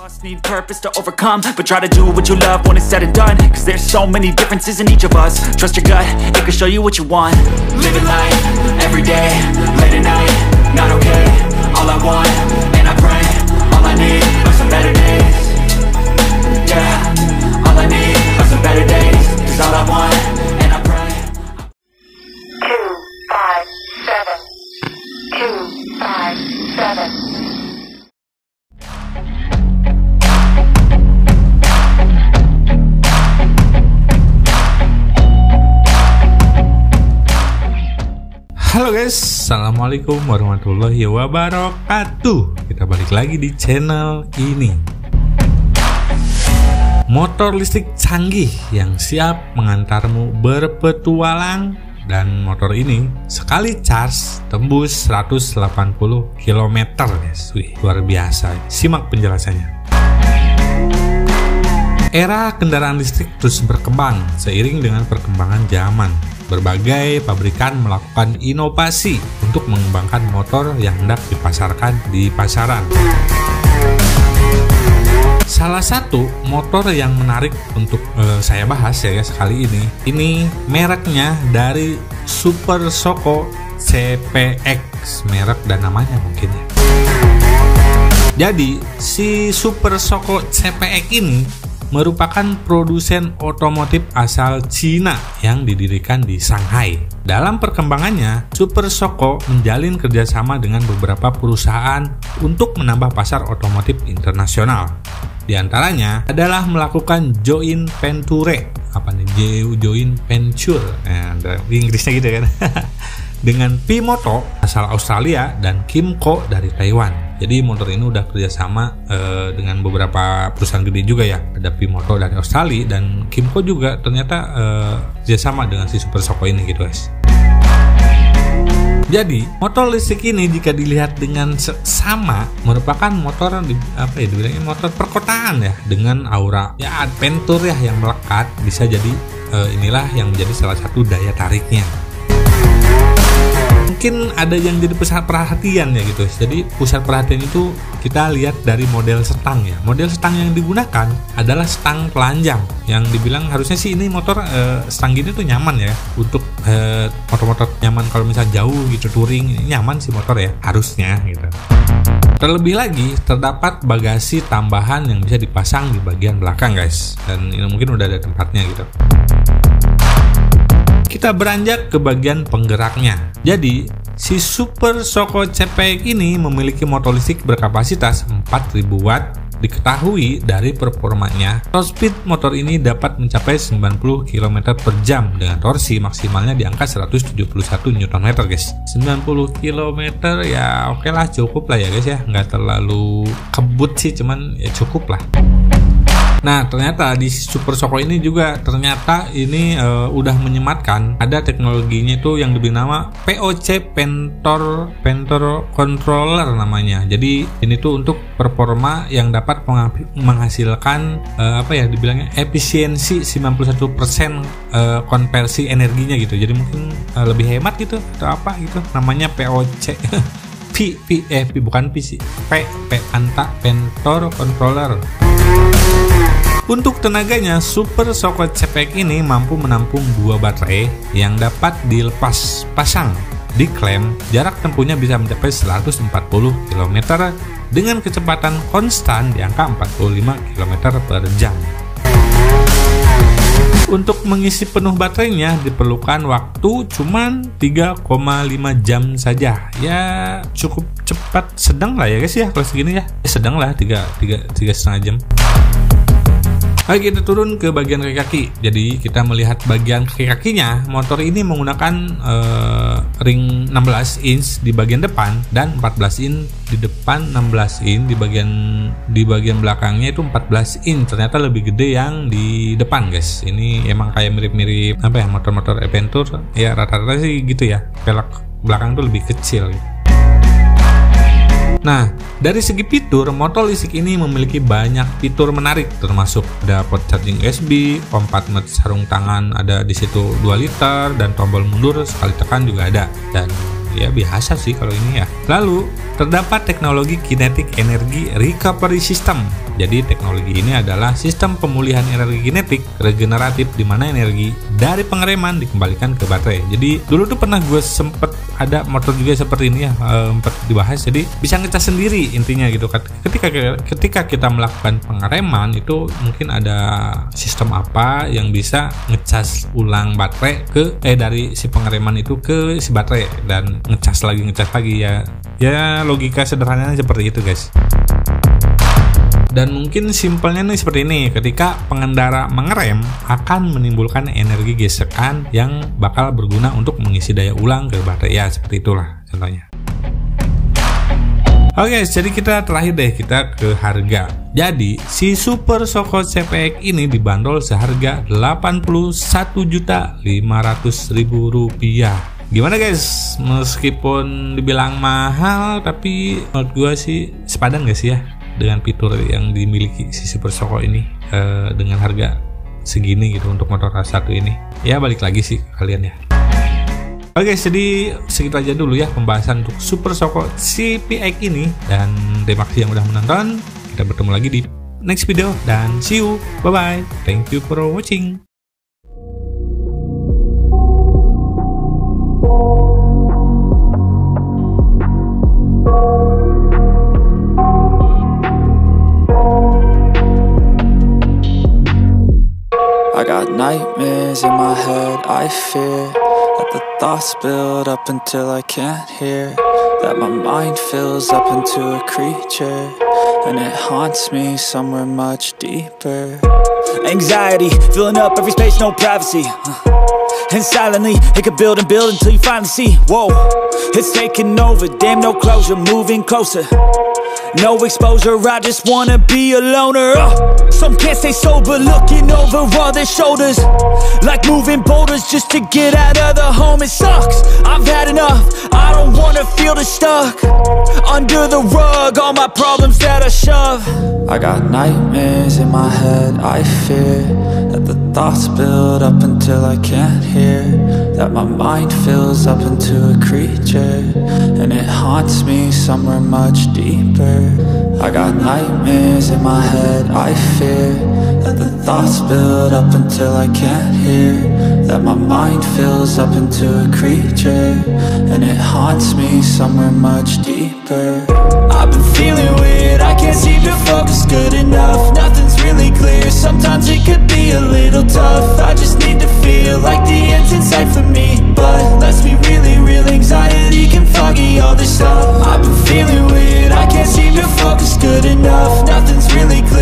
Us need purpose to overcome, but try to do what you love when it's said and done. Cause there's so many differences in each of us. Trust your gut, it can show you what you want. Living life, every day, late at night, not okay. All I want, and I pray, all I need are some better days. Yeah, all I need are some better days. Cause all I want, and I pray. 257. Halo guys, assalamualaikum warahmatullahi wabarakatuh. Kita balik lagi di channel ini. Motor listrik canggih yang siap mengantarmu berpetualang. Dan motor ini sekali charge tembus 180 km guys. Wih, luar biasa. Simak penjelasannya. Era kendaraan listrik terus berkembang seiring dengan perkembangan zaman. Berbagai pabrikan melakukan inovasi untuk mengembangkan motor yang hendak dipasarkan di pasaran. Salah satu motor yang menarik untuk saya bahas ya guys kali ini mereknya dari Super Shoko CPX, merek dan namanya mungkin ya. Jadi si Super Shoko CPX ini merupakan produsen otomotif asal Cina yang didirikan di Shanghai. Dalam perkembangannya, Super Shoko menjalin kerjasama dengan beberapa perusahaan untuk menambah pasar otomotif internasional. Di antaranya adalah melakukan joint venture, joint venture, di Inggrisnya gitu kan, dengan P-Moto asal Australia dan Kymco dari Taiwan. Jadi motor ini udah kerjasama dengan beberapa perusahaan gede juga ya. Ada P-Moto dari Australia dan Kymco juga ternyata kerjasama dengan si Super Shoko ini gitu guys. Jadi motor listrik ini jika dilihat dengan seksama merupakan motor dibilangnya motor perkotaan ya, dengan aura ya adventure ya yang melekat. Bisa jadi inilah yang menjadi salah satu daya tariknya. Mungkin ada yang jadi pusat perhatian ya gitu. Jadi pusat perhatian itu kita lihat dari model stang ya. Model stang yang digunakan adalah stang telanjang, yang dibilang harusnya sih ini motor stang gini tuh nyaman ya untuk motor-motor nyaman kalau misalnya jauh gitu touring, ini nyaman sih motor ya harusnya gitu. Terlebih lagi terdapat bagasi tambahan yang bisa dipasang di bagian belakang guys, dan ini mungkin udah ada tempatnya gitu. Kita beranjak ke bagian penggeraknya. Jadi, si Super Shoko CPX ini memiliki motor listrik berkapasitas 4000 watt. Diketahui dari performanya, top speed motor ini dapat mencapai 90 km per jam dengan torsi maksimalnya di angka 171 Nm guys. 90 km ya oke lah, cukup lah ya guys ya. Nggak terlalu kebut sih, cuman ya cukup lah. Nah ternyata di Super Shoko ini juga ternyata ini udah menyematkan ada teknologinya itu yang diberi nama POC Pentor Controller namanya. Jadi ini tuh untuk performa yang dapat menghasilkan dibilangnya efisiensi 91% konversi energinya gitu. Jadi mungkin lebih hemat gitu atau apa gitu. Namanya POC bukan P sih. P Pentor Controller. Untuk tenaganya, Super Shoko CPX ini mampu menampung 2 baterai yang dapat dilepas pasang. Diklaim jarak tempuhnya bisa mencapai 140 km dengan kecepatan konstan di angka 45 km per jam. Untuk mengisi penuh baterainya diperlukan waktu cuman 3,5 jam saja. Ya cukup cepat, sedang lah ya guys ya kalau segini ya. Sedang lah 3,5 jam. Oke, kita turun ke bagian kaki-kaki. Jadi kita melihat bagian kaki-kakinya. Motor ini menggunakan ring 16 inch di bagian depan dan 14 inch di depan, 16 inch di bagian belakangnya itu 14 inch. Ternyata lebih gede yang di depan guys. Ini emang kayak mirip-mirip motor-motor adventure. Ya rata-rata sih gitu ya. Velg belakang tuh lebih kecil gitu. Nah, dari segi fitur, motor listrik ini memiliki banyak fitur menarik, termasuk ada port charging USB, kompartemen sarung tangan ada di situ 2 liter, dan tombol mundur sekali tekan juga ada. Dan ya biasa sih kalau ini ya. Lalu terdapat teknologi kinetic energy recovery system. Jadi teknologi ini adalah sistem pemulihan energi kinetik regeneratif di mana energi dari pengereman dikembalikan ke baterai. Jadi dulu tuh pernah gue sempet ada motor juga seperti ini ya, sempat dibahas. Jadi bisa ngecas sendiri intinya gitu. Ketika kita melakukan pengereman itu mungkin ada sistem apa yang bisa ngecas ulang baterai ke dari si pengereman itu ke si baterai dan ngecas lagi ya. Ya logika sederhananya seperti itu guys. Dan mungkin simpelnya nih seperti ini, ketika pengendara mengerem akan menimbulkan energi gesekan yang bakal berguna untuk mengisi daya ulang ke baterai. Ya seperti itulah contohnya. Oke, jadi kita terakhir deh, kita ke harga. Jadi si Super Shoko CPX ini dibanderol seharga Rp81.500.000. Gimana guys? Meskipun dibilang mahal, tapi menurut gue sih sepadan gak sih ya dengan fitur yang dimiliki si Super Shoko ini dengan harga segini gitu untuk motor A1 ini. Ya balik lagi sih kalian ya. Oke, jadi segitu aja dulu ya pembahasan untuk Super Shoko CPX ini, dan terima kasih yang udah menonton. Kita bertemu lagi di next video dan see you. Bye bye. Thank you for watching. I got nightmares in my head, I fear that the thoughts build up until I can't hear, that my mind fills up into a creature, and it haunts me somewhere much deeper. Anxiety, filling up every space, no privacy, and silently, it could build and build until you finally see, whoa, it's taking over, damn no closure, moving closer. No exposure, I just wanna be a loner. Some can't stay sober, looking over all their shoulders, like moving boulders just to get out of the home. It sucks, I've had enough, I don't wanna feel the stuck under the rug, all my problems that I shove. I got nightmares in my head, I fear that the thoughts build up until I can't hear, that my mind fills up into a creature, and it haunts me somewhere much deeper. I got nightmares in my head, I fear that the thoughts build up until I can't hear, that my mind fills up into a creature, and it haunts me somewhere much deeper. I've been feeling weird, I can't seem to focus good enough, nothing's really clear, sometimes it could be a little tough, I just need to feel like the end's in sight for me, but let's be really real, anxiety can foggy all this stuff. I've been feeling weird, I can't seem to focus good enough, nothing's really clear.